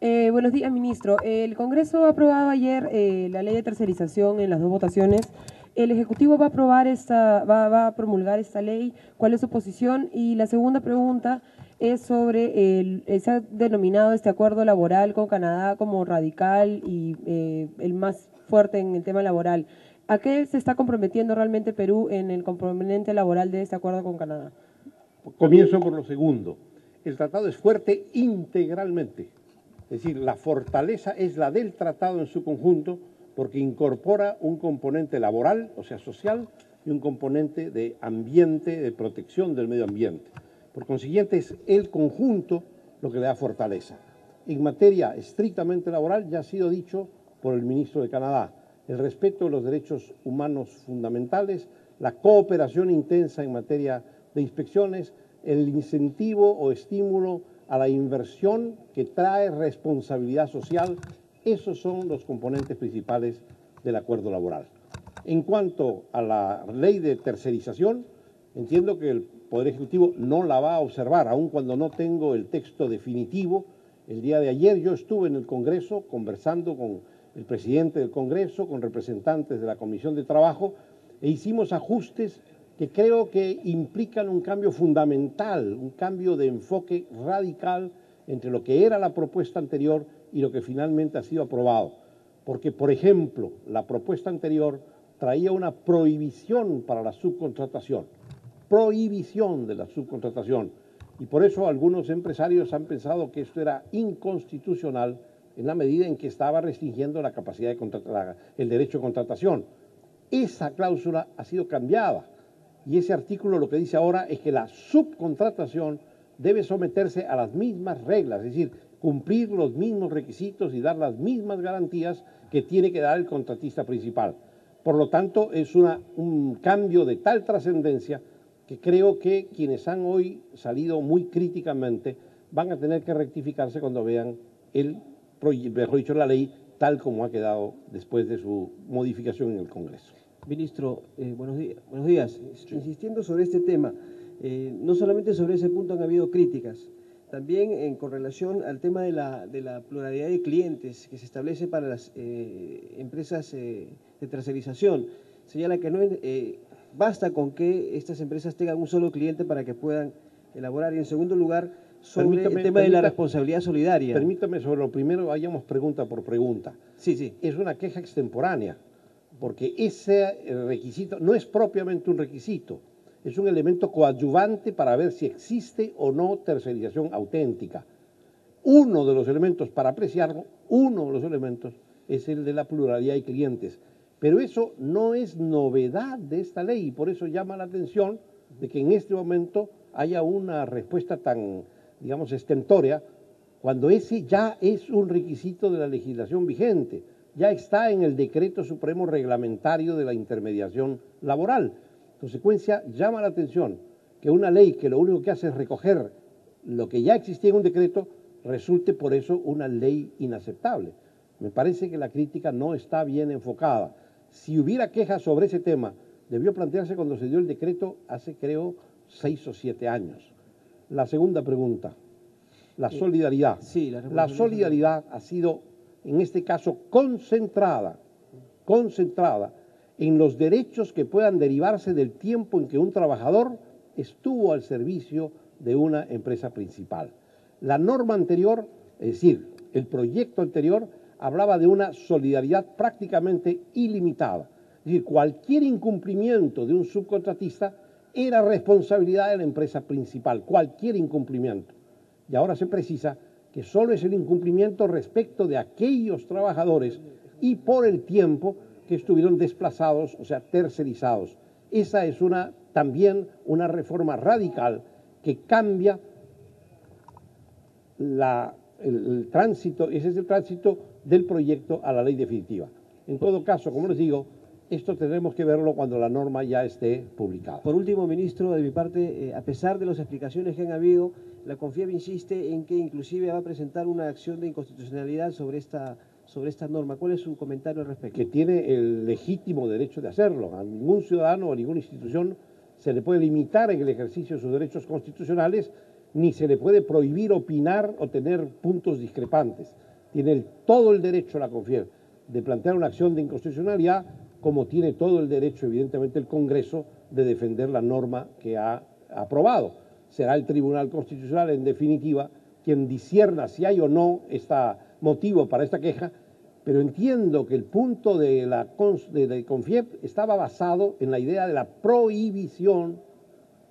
Buenos días, ministro. El Congreso ha aprobado ayer la ley de tercerización en las dos votaciones. ¿El Ejecutivo va a aprobar va a promulgar esta ley? ¿Cuál es su posición? Y la segunda pregunta es sobre se ha denominado este acuerdo laboral con Canadá como radical y el más fuerte en el tema laboral. ¿A qué se está comprometiendo realmente Perú en el componente laboral de este acuerdo con Canadá? Comienzo por lo segundo. El tratado es fuerte integralmente. Es decir, la fortaleza es la del tratado en su conjunto porque incorpora un componente laboral, o sea, social, y un componente de ambiente, de protección del medio ambiente. Por consiguiente, es el conjunto lo que le da fortaleza. En materia estrictamente laboral, ya ha sido dicho por el ministro de Canadá, el respeto de los derechos humanos fundamentales, la cooperación intensa en materia de inspecciones, el incentivo o estímulo a la inversión que trae responsabilidad social. Esos son los componentes principales del acuerdo laboral. En cuanto a la ley de tercerización, entiendo que el Poder Ejecutivo no la va a observar, aun cuando no tengo el texto definitivo. El día de ayer yo estuve en el Congreso conversando con el presidente del Congreso, con representantes de la Comisión de Trabajo, e hicimos ajustes que creo que implican un cambio fundamental, un cambio de enfoque radical entre lo que era la propuesta anterior y lo que finalmente ha sido aprobado. Porque, por ejemplo, la propuesta anterior traía una prohibición para la subcontratación, prohibición de la subcontratación, y por eso algunos empresarios han pensado que esto era inconstitucional en la medida en que estaba restringiendo la capacidad de contratar, el derecho de contratación. Esa cláusula ha sido cambiada. Y ese artículo lo que dice ahora es que la subcontratación debe someterse a las mismas reglas, es decir, cumplir los mismos requisitos y dar las mismas garantías que tiene que dar el contratista principal. Por lo tanto, es un cambio de tal trascendencia que creo que quienes han hoy salido muy críticamente van a tener que rectificarse cuando vean mejor dicho, la ley tal como ha quedado después de su modificación en el Congreso. Ministro, buenos días. Buenos días. Sí. Insistiendo sobre este tema, no solamente sobre ese punto han habido críticas, también con relación al tema de la pluralidad de clientes que se establece para las empresas de tercerización. Señala que no basta con que estas empresas tengan un solo cliente para que puedan elaborar. Y en segundo lugar, sobre el tema de la responsabilidad solidaria. Permítame, sobre lo primero, vayamos pregunta por pregunta. Sí, sí. Es una queja extemporánea, porque ese requisito no es propiamente un requisito, es un elemento coadyuvante para ver si existe o no tercerización auténtica. Uno de los elementos para apreciarlo, uno de los elementos es el de la pluralidad de clientes. Pero eso no es novedad de esta ley y por eso llama la atención de que en este momento haya una respuesta tan, digamos, estentórea, cuando ese ya es un requisito de la legislación vigente. Ya está en el Decreto Supremo Reglamentario de la Intermediación Laboral. En consecuencia, llama la atención que una ley que lo único que hace es recoger lo que ya existía en un decreto, resulte por eso una ley inaceptable. Me parece que la crítica no está bien enfocada. Si hubiera quejas sobre ese tema, debió plantearse cuando se dio el decreto hace, creo, 6 o 7 años. La segunda pregunta, la solidaridad. Sí, la solidaridad ha sido en este caso concentrada en los derechos que puedan derivarse del tiempo en que un trabajador estuvo al servicio de una empresa principal. La norma anterior, es decir, el proyecto anterior, hablaba de una solidaridad prácticamente ilimitada. Es decir, cualquier incumplimiento de un subcontratista era responsabilidad de la empresa principal, cualquier incumplimiento. Y ahora se precisa que solo es el incumplimiento respecto de aquellos trabajadores y por el tiempo que estuvieron desplazados, o sea, tercerizados. Esa es también una reforma radical que cambia el tránsito, ese es el tránsito del proyecto a la ley definitiva. En todo caso, como les digo, esto tendremos que verlo cuando la norma ya esté publicada. Por último, ministro, de mi parte, a pesar de las explicaciones que han habido, la CONFIEP insiste en que inclusive va a presentar una acción de inconstitucionalidad sobre esta norma. ¿Cuál es su comentario al respecto? Que tiene el legítimo derecho de hacerlo. A ningún ciudadano o a ninguna institución se le puede limitar en el ejercicio de sus derechos constitucionales ni se le puede prohibir opinar o tener puntos discrepantes. Tiene todo el derecho la CONFIEP de plantear una acción de inconstitucionalidad, como tiene todo el derecho, evidentemente, el Congreso de defender la norma que ha aprobado. Será el Tribunal Constitucional, en definitiva, quien discierna si hay o no motivo para esta queja, pero entiendo que el punto de la CONFIEP estaba basado en la idea de la prohibición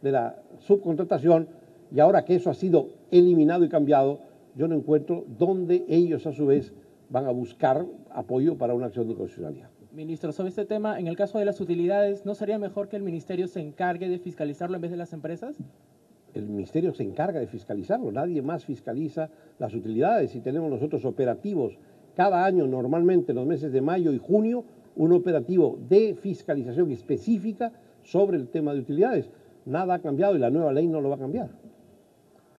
de la subcontratación, y ahora que eso ha sido eliminado y cambiado, yo no encuentro dónde ellos a su vez van a buscar apoyo para una acción de inconstitucionalidad. Ministro, sobre este tema, en el caso de las utilidades, ¿no sería mejor que el Ministerio se encargue de fiscalizarlo en vez de las empresas? El Ministerio se encarga de fiscalizarlo, nadie más fiscaliza las utilidades, y tenemos nosotros operativos cada año, normalmente en los meses de mayo y junio, un operativo de fiscalización específica sobre el tema de utilidades. Nada ha cambiado y la nueva ley no lo va a cambiar.